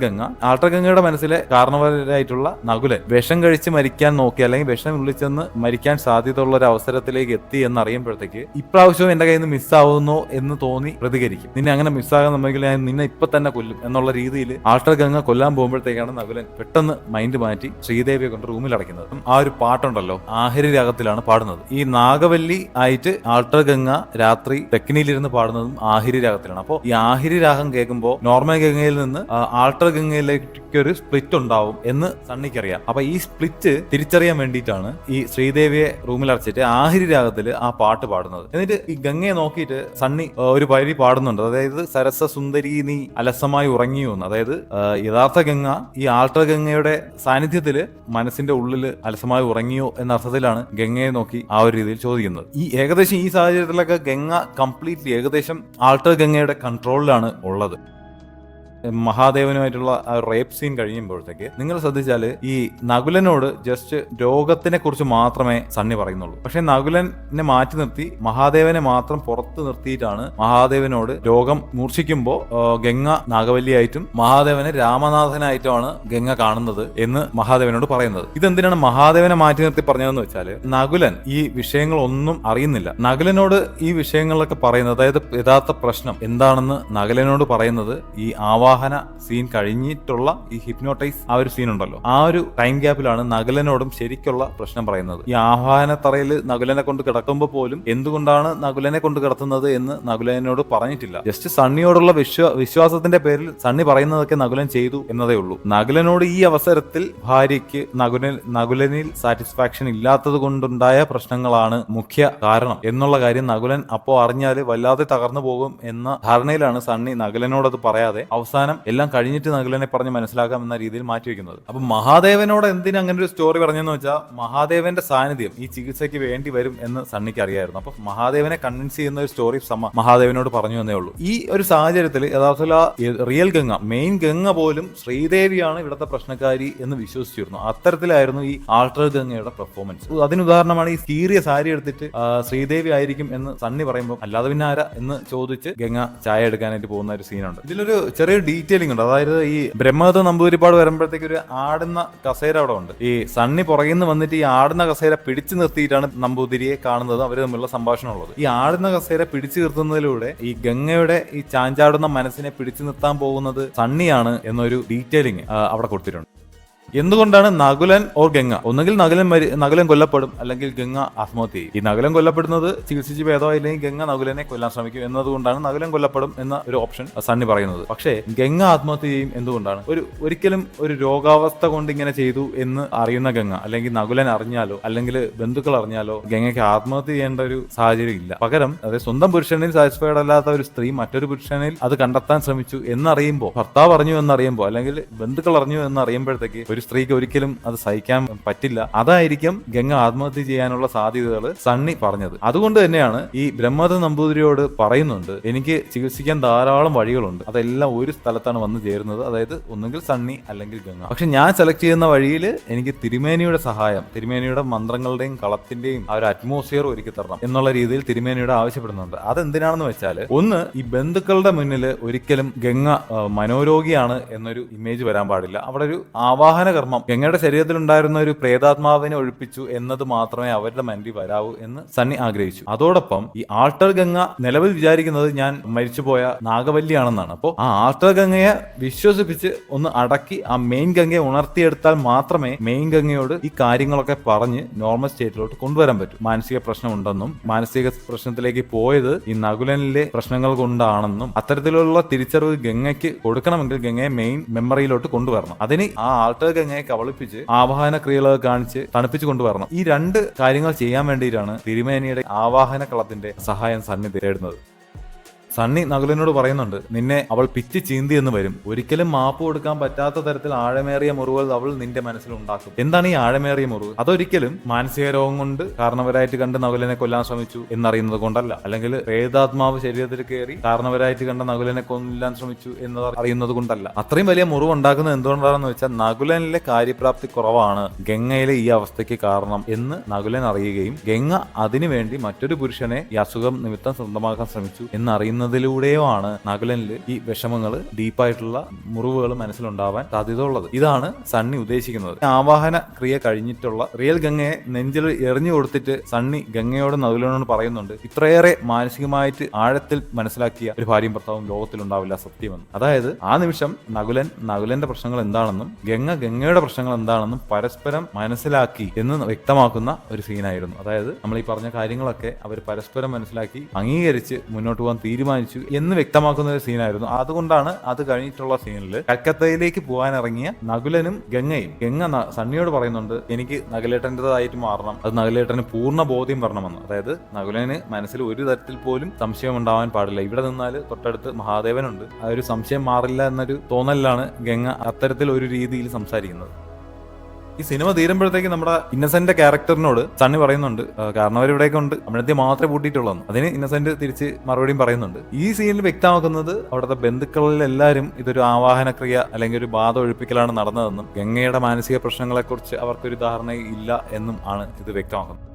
ഗംഗയുടെ മനസ്സിലെ കാരണവരായിട്ടുള്ള നകുലൻ വിഷം കഴിച്ച് മരിക്കാൻ നോക്കി, അല്ലെങ്കിൽ വിഷം ഉള്ളിച്ചെന്ന് മരിക്കാൻ സാധ്യതയുള്ള ഒരു അവസരത്തിലേക്ക് എത്തി എന്നറിയുമ്പോഴത്തേക്ക് ഇപ്രാവശ്യവും എന്റെ കയ്യിൽ നിന്ന് മിസ്സാവുന്നോ എന്ന് തോന്നി പ്രതികരിക്കും. നിന്നെ അങ്ങനെ മിസ്സാകാൻ നമ്മെങ്കിൽ ഞാൻ നിന്നെ ഇപ്പൊ തന്നെ കൊല്ലും എന്നുള്ള രീതിയിൽ ആൾട്ടർ ഗംഗ കൊല്ലാൻ പോകുമ്പോഴത്തേക്കാണ് നകുലൻ പെട്ടെന്ന് മൈൻഡ് മാറ്റി ശ്രീദേവിയെ കൊണ്ട് റൂമിൽ അടയ്ക്കുന്നത്. ആ ഒരു പാട്ടുണ്ടല്ലോ ആഹിരി രാഗത്തിലാണ് പാടുന്നത്. ഈ നാഗവല്ലി ആയിട്ട് ആൾട്ടർ ഗംഗ രാത്രി തെക്കിനിയിലിരുന്ന് പാടുന്നതും ആഹിരി രാഗത്തിലാണ്. അപ്പോൾ ഈ ആഹിരി രാഗം കേൾക്കുമ്പോൾ നോർമൽ ഗംഗയിൽ നിന്ന് ആൾട്ടർ ഗംഗയിലേക്ക് ഒരു സ്പ്ലിറ്റ് ഉണ്ടാവും എന്ന് സണ്ണിക്കറിയാം. അപ്പൊ ഈ സ്പ്ലിറ്റ് തിരിച്ചറിയാൻ വേണ്ടിയിട്ടാണ് ഈ ശ്രീദേവിയെ റൂമിൽ അടച്ചിട്ട് ആഹിരി രാഗത്തിൽ ആ പാട്ട് പാടുന്നത്. എന്നിട്ട് ഈ ഗംഗയെ നോക്കിയിട്ട് സണ്ണി ഒരു വരി പാടുന്നുണ്ട്, അതായത് സരസ സുന്ദരി നീ അലസമായി ഉറങ്ങിയോ എന്ന്. അതായത് യഥാർത്ഥ ഗംഗ ഈ ആൾട്ടർ ഗംഗയുടെ സാന്നിധ്യത്തില് മനസ്സിന്റെ ഉള്ളിൽ അലസമായി ഉറങ്ങിയോ എന്ന അർത്ഥത്തിലാണ് ഗംഗയെ നോക്കി ആ ഒരു രീതിയിൽ ചോദിക്കുന്നത്. ഈ ഏകദേശം ഈ സാഹചര്യത്തിലൊക്കെ ഗംഗ കംപ്ലീറ്റ്ലി ഏകദേശം ആൾട്ടർ ഗംഗയുടെ കൺട്രോളിലാണ് ഉള്ളത്. മഹാദേവനുമായിട്ടുള്ള ആ റേപ്പ് സീൻ കഴിയുമ്പോഴത്തേക്ക് നിങ്ങൾ ശ്രദ്ധിച്ചാൽ ഈ നകുലനോട് ജസ്റ്റ് രോഗത്തിനെ കുറിച്ച് മാത്രമേ സണ്ണി പറയുന്നുള്ളൂ. പക്ഷെ നകുലനെ മാറ്റി നിർത്തി മഹാദേവനെ മാത്രം പുറത്ത് നിർത്തിയിട്ടാണ് മഹാദേവനോട് രോഗം മൂർച്ഛിക്കുമ്പോൾ ഗംഗ നാഗവല്ലിയായിട്ടും മഹാദേവനെ രാമനാഥനായിട്ടുമാണ് ഗംഗ കാണുന്നത് എന്ന് മഹാദേവനോട് പറയുന്നത്. ഇതെന്തിനാണ് മഹാദേവനെ മാറ്റി നിർത്തി പറഞ്ഞതെന്ന് വെച്ചാൽ നകുലൻ ഈ വിഷയങ്ങളൊന്നും അറിയുന്നില്ല. നകുലനോട് ഈ വിഷയങ്ങളൊക്കെ പറയുന്നത്, അതായത് യഥാർത്ഥ പ്രശ്നം എന്താണെന്ന് നകുലനോട് പറയുന്നത് ഈ ആവാഹന സീൻ കഴിഞ്ഞിട്ടുള്ള ഈ ഹിപ്നോട്ടൈസ് ആ ഒരു സീൻ ഉണ്ടല്ലോ, ആ ഒരു ടൈം ഗ്യാപ്പിലാണ് നകുലനോടും ശരിക്കുള്ള പ്രശ്നം പറയുന്നത്. ഈ ആഹ്വാനത്തറയിൽ നകുലനെ കൊണ്ട് കിടക്കുമ്പോൾ പോലും എന്തുകൊണ്ടാണ് നകുലനെ കൊണ്ട് കിടത്തുന്നത് എന്ന് നകുലനോട് പറഞ്ഞിട്ടില്ല. ജസ്റ്റ് സണ്ണിയോടുള്ള വിശ്വാസത്തിന്റെ പേരിൽ സണ്ണി പറയുന്നതൊക്കെ നകുലൻ ചെയ്തു എന്നതേ ഉള്ളൂ. നകുലനോട് ഈ അവസരത്തിൽ ഭാര്യയ്ക്ക് നകുലനിൽ സാറ്റിസ്ഫാക്ഷൻ ഇല്ലാത്തത് കൊണ്ടുണ്ടായ പ്രശ്നങ്ങളാണ് മുഖ്യ കാരണം എന്നുള്ള കാര്യം നകുലൻ അപ്പോ അറിഞ്ഞാൽ വല്ലാതെ തകർന്നു പോകും എന്ന ധാരണയിലാണ് സണ്ണി നകുലനോട് അത് പറയാതെ അവസാനം എല്ലാം കഴിഞ്ഞിട്ട് നകുലനെ പറഞ്ഞ് മനസ്സിലാക്കാം എന്ന രീതിയിൽ മാറ്റിവെക്കുന്നത്. അപ്പൊ മഹാദേവനോട് എന്തിനു അങ്ങനെ ഒരു സ്റ്റോറി പറഞ്ഞെന്ന് വെച്ചാൽ മഹാദേവന്റെ സാന്നിധ്യം ഈ ചികിത്സയ്ക്ക് വേണ്ടി വരും എന്ന് സണ്ണിക്ക് അറിയായിരുന്നു. അപ്പൊ മഹാദേവനെ കൺവിൻസ് ചെയ്യുന്ന ഒരു സ്റ്റോറി മഹാദേവനോട് പറഞ്ഞു എന്നേ ഉള്ളൂ. ഈ ഒരു സാഹചര്യത്തിൽ യഥാർത്ഥത്തിൽ റിയൽ ഗംഗ, മെയിൻ ഗംഗ പോലും ശ്രീദേവിയാണ് ഇവിടുത്തെ പ്രശ്നക്കാരി എന്ന് വിശ്വസിച്ചിരുന്നു. അത്തരത്തിലായിരുന്നു ഈ ആൾട്ടർ ഗംഗയുടെ പെർഫോമൻസ്. അതിനുദാഹരണമാണ് ഈ കീറിയ സാരി എടുത്തിട്ട് ശ്രീദേവി ആയിരിക്കും എന്ന് സണ്ണി പറയുമ്പോൾ അല്ലാതെ പിന്നെ ആരാ എന്ന് ചോദിച്ച് ഗംഗ ചായ എടുക്കാനായിട്ട് പോകുന്ന ഒരു സീനുണ്ട്. ഇതിലൊരു ചെറിയ ഡീറ്റെയിലിംഗ് ഉണ്ട്. അതായത് ഈ ബ്രഹ്മദത്ത നമ്പൂതിരിപ്പാട് വരുമ്പോഴത്തേക്ക് ഒരു ആടുന്ന കസേര അവിടെ ഉണ്ട്. ഈ സണ്ണി പുറകിൽ നിന്ന് വന്നിട്ട് ഈ ആടുന്ന കസേര പിടിച്ചു നിർത്തിയിട്ടാണ് നമ്പൂതിരിയെ കാണുന്നത്. അവർ തമ്മിലുള്ള സംഭാഷണം ഉള്ളത്. ഈ ആടുന്ന കസേര പിടിച്ചു നിർത്തുന്നതിലൂടെ ഈ ഗംഗയുടെ ഈ ചാഞ്ചാടുന്ന മനസ്സിനെ പിടിച്ചു നിർത്താൻ പോകുന്നത് സണ്ണിയാണ് എന്നൊരു ഡീറ്റെയിലിംഗ് അവിടെ കൊടുത്തിട്ടുണ്ട്. എന്തുകൊണ്ടാണ് നകുലൻ ഓർ ഗംഗ, ഒന്നുകിൽ നകുലൻ കൊല്ലപ്പെടും അല്ലെങ്കിൽ ഗംഗ ആത്മഹത്യ ചെയ്യും. ഈ നകുലൻ കൊല്ലപ്പെടുന്നത് ചികിത്സിച്ച് ഭേദമായില്ലെങ്കിൽ ഗംഗ നകുലനെ കൊല്ലാൻ ശ്രമിക്കും എന്നതുകൊണ്ടാണ് നകുലൻ കൊല്ലപ്പെടും എന്ന ഒരു ഓപ്ഷൻ സണ്ണി പറയുന്നത്. പക്ഷേ ഗംഗ ആത്മഹത്യ ചെയ്യും എന്തുകൊണ്ടാണ്? ഒരിക്കലും ഒരു രോഗാവസ്ഥ കൊണ്ട് ഇങ്ങനെ ചെയ്തു എന്ന് അറിയുന്ന ഗംഗ അല്ലെങ്കിൽ നകുലൻ അറിഞ്ഞാലോ അല്ലെങ്കിൽ ബന്ധുക്കൾ അറിഞ്ഞാലോ ഗംഗയ്ക്ക് ആത്മഹത്യ ചെയ്യേണ്ട ഒരു സാഹചര്യം ഇല്ല. പകരം അതായത് സ്വന്തം പുരുഷനിൽ സാറ്റിസ്ഫൈഡ് അല്ലാത്ത ഒരു സ്ത്രീ മറ്റൊരു പുരുഷനിൽ അത് കണ്ടെത്താൻ ശ്രമിച്ചു എന്നറിയുമ്പോൾ, ഭർത്താവ് അറിഞ്ഞു എന്നറിയുമ്പോൾ അല്ലെങ്കിൽ ബന്ധുക്കൾ അറിഞ്ഞു എന്നറിയുമ്പോഴത്തേക്ക് ഒരു സ്ത്രീക്ക് ഒരിക്കലും അത് സഹിക്കാൻ പറ്റില്ല. അതായിരിക്കും ഗംഗ ആത്മഹത്യ ചെയ്യാനുള്ള സാധ്യതകൾ സണ്ണി പറഞ്ഞത്. അതുകൊണ്ട് തന്നെയാണ് ഈ ബ്രഹ്മദത്ത നമ്പൂതിരിയോട് പറയുന്നുണ്ട്, എനിക്ക് ചികിത്സിക്കാൻ ധാരാളം വഴികളുണ്ട്, അതെല്ലാം ഒരു സ്ഥലത്താണ് വന്നു ചേരുന്നത്, അതായത് ഒന്നുകിൽ സണ്ണി അല്ലെങ്കിൽ ഗംഗ. പക്ഷെ ഞാൻ സെലക്ട് ചെയ്യുന്ന വഴിയിൽ എനിക്ക് തിരുമേനിയുടെ സഹായം, തിരുമേനിയുടെ മന്ത്രങ്ങളുടെയും കളത്തിന്റെയും ആ ഒരു അറ്റ്മോസ്ഫിയർ ഒരുക്കി തരണം എന്നുള്ള രീതിയിൽ തിരുമേനിയുടെ ആവശ്യപ്പെടുന്നുണ്ട്. അതെന്തിനാണെന്ന് വെച്ചാൽ, ഒന്ന്, ഈ ബന്ധുക്കളുടെ മുന്നിൽ ഒരിക്കലും ഗംഗ മനോരോഗിയാണ് എന്നൊരു ഇമേജ് വരാൻ പാടില്ല. അവിടെ ഒരു ആവാഹന കർമ്മം, ഗംഗയുടെ ശരീരത്തിലുണ്ടായിരുന്ന ഒരു പ്രേതാത്മാവിനെ ഒഴിപ്പിച്ചു എന്നത് മാത്രമേ അവരുടെ മനസ്സിൽ വരാവൂ എന്ന് സണ്ണി ആഗ്രഹിച്ചു. അതോടൊപ്പം ഈ ആൾട്ടർ ഗംഗ നിലവിൽ വിചാരിക്കുന്നത് ഞാൻ മരിച്ചുപോയ നാഗവല്ലിയാണെന്നാണ്. അപ്പോൾ ആ ആൾട്ടർ ഗംഗയെ വിശ്വസിപ്പിച്ച് ഒന്ന് അടക്കി ആ മെയിൻ ഗംഗയെ ഉണർത്തിയെടുത്താൽ മാത്രമേ മെയിൻ ഗംഗയോട് ഈ കാര്യങ്ങളൊക്കെ പറഞ്ഞ് നോർമൽ സ്റ്റേറ്റിലോട്ട് കൊണ്ടുവരാൻ പറ്റും. മാനസിക പ്രശ്നം ഉണ്ടെന്നും മാനസിക പ്രശ്നത്തിലേക്ക് പോയത് ഈ നകുലനിലെ പ്രശ്നങ്ങൾ കൊണ്ടാണെന്നും അത്തരത്തിലുള്ള തിരിച്ചറിവ് ഗംഗയ്ക്ക് കൊടുക്കണമെങ്കിൽ ഗംഗയെ മെയിൻ മെമ്മറിയിലോട്ട് കൊണ്ടുവരണം. അതിന് ആ ആൾട്ടർ ഗംഗയെ കബളിപ്പിച്ച് ആവാഹന ക്രിയകളൊക്കെ കാണിച്ച് തണുപ്പിച്ച് കൊണ്ടുവരണം. ഈ രണ്ട് കാര്യങ്ങൾ ചെയ്യാൻ വേണ്ടിയിട്ടാണ് തിരുമേനിയുടെ ആവാഹന കളത്തിന്റെ സഹായം സണ്ണി തേടുന്നത്. സണ്ണി നകുലനോട് പറയുന്നുണ്ട്, നിന്നെ അവൾ പിച്ച് ചീന്തി എന്ന് വരും, ഒരിക്കലും മാപ്പ് കൊടുക്കാൻ പറ്റാത്ത തരത്തിൽ ആഴമേറിയ മുറിവുകൾ അവൾ നിന്റെ മനസ്സിൽ ഉണ്ടാക്കും. എന്താണ് ഈ ആഴമേറിയ മുറിവ്? അതൊരിക്കലും മാനസിക രോഗം കൊണ്ട് കാരണവരായിട്ട് കണ്ട് നകുലനെ കൊല്ലാൻ ശ്രമിച്ചു എന്നറിയുന്നത് കൊണ്ടല്ല, അല്ലെങ്കിൽ പ്രേതാത്മാവ് ശരീരത്തിൽ കയറി കാരണവരായിട്ട് കണ്ട നകുലനെ കൊല്ലാൻ ശ്രമിച്ചു എന്ന് അറിയുന്നത് കൊണ്ടല്ല. അത്രയും വലിയ മുറിവ് ഉണ്ടാക്കുന്നത് എന്തുകൊണ്ടാണെന്ന് വെച്ചാൽ നകുലനിലെ കാര്യപ്രാപ്തി കുറവാണ് ഗംഗയിലെ ഈ അവസ്ഥയ്ക്ക് കാരണം എന്ന് നകുലൻ അറിയുകയും ഗംഗ അതിനുവേണ്ടി മറ്റൊരു പുരുഷനെ ഈ അസുഖം നിമിത്തം സ്വന്തമാക്കാൻ ശ്രമിച്ചു എന്നറിയുന്നത് പറയുന്നതിലൂടെയോ ആണ് നകുലനിൽ ഈ വിഷമങ്ങൾ, ഡീപ്പായിട്ടുള്ള മുറിവുകൾ മനസ്സിലുണ്ടാവാൻ സാധ്യത ഉള്ളത്. ഇതാണ് സണ്ണി ഉദ്ദേശിക്കുന്നത്. ആവാഹന ക്രിയ കഴിഞ്ഞിട്ടുള്ള റിയൽ ഗംഗയെ നെഞ്ചിൽ എറിഞ്ഞു കൊടുത്തിട്ട് സണ്ണി ഗംഗയോട് നകുലനോട് പറയുന്നുണ്ട്, ഇത്രയേറെ മാനസികമായിട്ട് ആഴത്തിൽ മനസ്സിലാക്കിയ ഒരു ഭാര്യയും ഭർത്താവും ലോകത്തിലുണ്ടാവില്ല സത്യമെന്ന്. അതായത് ആ നിമിഷം നകുലന്റെ പ്രശ്നങ്ങൾ എന്താണെന്നും ഗംഗയുടെ പ്രശ്നങ്ങൾ എന്താണെന്നും പരസ്പരം മനസ്സിലാക്കി എന്ന് വ്യക്തമാക്കുന്ന ഒരു സീനായിരുന്നു. അതായത് നമ്മൾ ഈ പറഞ്ഞ കാര്യങ്ങളൊക്കെ അവർ പരസ്പരം മനസ്സിലാക്കി അംഗീകരിച്ച് മുന്നോട്ട് പോകാൻ തീരുമാനിച്ചു എന്ന് വ്യക്തമാക്കുന്ന ഒരു സീനായിരുന്നു. അതുകൊണ്ടാണ് അത് കഴിഞ്ഞിട്ടുള്ള സീനിൽ കൽക്കത്തയിലേക്ക് പോകാൻ ഇറങ്ങിയ നകുലനും ഗംഗയും, ഗംഗ സണ്ണിയോട് പറയുന്നുണ്ട്, എനിക്ക് നകുലേട്ടൻ്റെതായിട്ട് മാറണം, അത് നകുലേട്ടന് പൂർണ്ണ ബോധ്യം വരണമെന്ന്. അതായത് നകുലന് മനസ്സിൽ ഒരു തരത്തിൽ പോലും സംശയം ഉണ്ടാവാൻ പാടില്ല, ഇവിടെ നിന്നാൽ തൊട്ടടുത്ത് മഹാദേവനുണ്ട്, ആ ഒരു സംശയം മാറില്ല എന്നൊരു തോന്നലിലാണ് ഗംഗ അത്തരത്തിൽ ഒരു രീതിയിൽ സംസാരിക്കുന്നത്. ഈ സിനിമ തീരുമ്പോഴത്തേക്ക് നമ്മുടെ ഇന്നസെന്റ് ക്യാരക്ടറിനോട് സണ്ണി പറയുന്നുണ്ട്, കാരണം അവരിവിടെയൊക്കെ ഉണ്ട്, അമിഴത്തെ മാത്രമേ പൂട്ടിയിട്ടുള്ളൂ. അതിന് ഇന്നസെന്റ് തിരിച്ച് മറുപടിയും പറയുന്നുണ്ട്. ഈ സീനിൽ വ്യക്തമാക്കുന്നത് അവിടുത്തെ ബന്ധുക്കളിൽ എല്ലാവരും ഇതൊരു ആവാഹനക്രിയ അല്ലെങ്കിൽ ഒരു ബാധ ഒഴിപ്പിക്കലാണ് നടന്നതെന്നും ഗംഗയുടെ മാനസിക പ്രശ്നങ്ങളെക്കുറിച്ച് അവർക്കൊരു ധാരണ ഇല്ല എന്നും ആണ് ഇത് വ്യക്തമാക്കുന്നത്.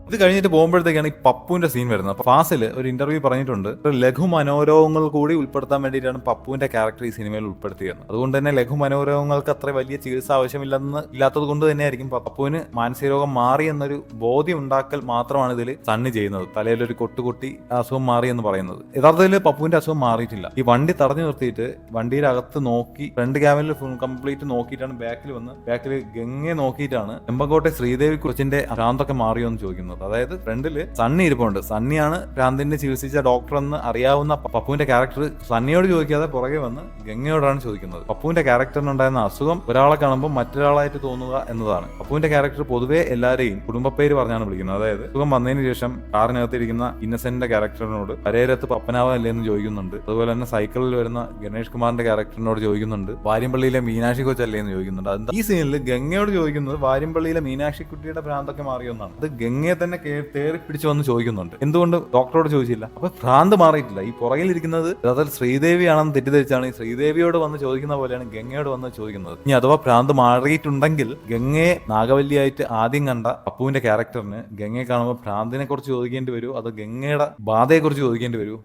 ഇത് കഴിഞ്ഞിട്ട് പോകുമ്പോഴത്തേക്കാണ് ഈ പപ്പുവിന്റെ സീൻ വരുന്നത്. അപ്പൊ ഫാസിൽ ഒരു ഇന്റർവ്യൂ പറഞ്ഞിട്ടുണ്ട്, ലഘു മനോരോഗങ്ങൾ കൂടി ഉൾപ്പെടുത്താൻ വേണ്ടിയിട്ടാണ് പപ്പുവിന്റെ ക്യാരക്ടർ ഈ സിനിമയിൽ ഉൾപ്പെടുത്തിയത്. അതുകൊണ്ട് തന്നെ ലഘു മനോരോഗങ്ങൾക്ക് അത്ര വലിയ ചികിത്സ ഇല്ലാത്തത് കൊണ്ട് തന്നെയായിരിക്കും പപ്പുവിന് മാനസിക രോഗം മാറി എന്നൊരു ബോധ്യം ഉണ്ടാക്കൽ മാത്രമാണ് ഇതിൽ സണ്ണി ചെയ്യുന്നത്. തലയിലൊരു കൊട്ടുകൊട്ടി അസുഖം മാറി എന്ന് പറയുന്നത്. യഥാർത്ഥത്തിൽ പപ്പുവിന്റെ അസുഖം മാറിയിട്ടില്ല. ഈ വണ്ടി തടഞ്ഞു നിർത്തിയിട്ട് വണ്ടിയുടെ അകത്ത് നോക്കി ഫ്രണ്ട് ക്യാബിനിൽ കംപ്ലീറ്റ് നോക്കിയിട്ടാണ് ബാക്കിൽ ഗംഗയെ നോക്കിയിട്ടാണ് ചെമ്പങ്കോട്ടെ ശ്രീദേവി കൊച്ചിന്റെ ഭ്രാന്തൊക്കെ മാറിയോ എന്ന് ചോദിക്കുന്നത്. അതായത് ഫ്രണ്ടില് സണ്ണി ഇരിപ്പുണ്ട്. സണ്ണിയാണ് ഭ്രാന്തിനെ ചികിത്സിച്ച ഡോക്ടർ എന്ന് അറിയാവുന്ന പപ്പുവിന്റെ ക്യാരക്ടർ സണ്ണിയോട് ചോദിക്കാതെ പുറകെ വന്ന് ഗംഗയോടാണ് ചോദിക്കുന്നത്. പപ്പുവിന്റെ ക്യാരക്ടറിനുണ്ടായിരുന്ന അസുഖം ഒരാളെ കാണുമ്പോൾ മറ്റൊരാളായിട്ട് തോന്നുക എന്നതാണ്. പപ്പുവിന്റെ ക്യാരക്ടർ പൊതുവെ എല്ലാവരെയും കുടുംബപ്പേര് പറഞ്ഞാണ് വിളിക്കുന്നത്. അതായത് അസുഖം വന്നതിന് ശേഷം കാറിനകത്തിരിക്കുന്ന ഇന്നസെന്റിന്റെ ക്യാരക്ടറിനോട് പരേരത്ത് പപ്പനാവല്ലേ എന്ന് ചോദിക്കുന്നുണ്ട്. അതുപോലെ തന്നെ സൈക്കിളിൽ വരുന്ന ഗണേഷ് കുമാറിന്റെ ക്യാരക്ടറിനോട് ചോദിക്കുന്നുണ്ട്, വാര്യമ്പള്ളിയിലെ മീനാക്ഷി കൊച്ചല്ലേ എന്ന് ചോദിക്കുന്നുണ്ട്. അത് ഈ സീനിൽ ഗംഗയോട് ചോദിക്കുന്നത് വാര്യമ്പള്ളിയിലെ മീനാക്ഷി കുട്ടിയുടെ ഭ്രാന്തൊക്കെ മാറിയൊന്നാണ്. അത് ഗംഗയെ തന്നെ തേറി പിടിച്ചു വന്ന് ചോദിക്കുന്നുണ്ട്, എന്തുകൊണ്ട് ഡോക്ടറോട് ചോദിച്ചില്ല? അപ്പൊ ഭ്രാന്ത് മാറിയിട്ടില്ല. ഈ പുറകിലിരിക്കുന്നത് അതിൽ ശ്രീദേവിയാണെന്ന് തെറ്റിദ്ധരിച്ചാണ് ഈ ശ്രീദേവിയോട് വന്ന് ചോദിക്കുന്ന പോലെയാണ് ഗംഗയോട് വന്ന് ചോദിക്കുന്നത്. ഇനി അഥവാ ഭ്രാന്ത് മാറിയിട്ടുണ്ടെങ്കിൽ ഗംഗയെ നാഗവല്ലിയായിട്ട് ആദ്യം കണ്ട അപ്പുവിന്റെ ക്യാരക്ടറിന് ഗംഗയെ കാണുമ്പോൾ ഭ്രാന്തിനെ കുറിച്ച് ചോദിക്കേണ്ടി വരൂ, അത് ഗംഗയുടെ ബാധയെ കുറിച്ച് ചോദിക്കേണ്ടി വരൂ?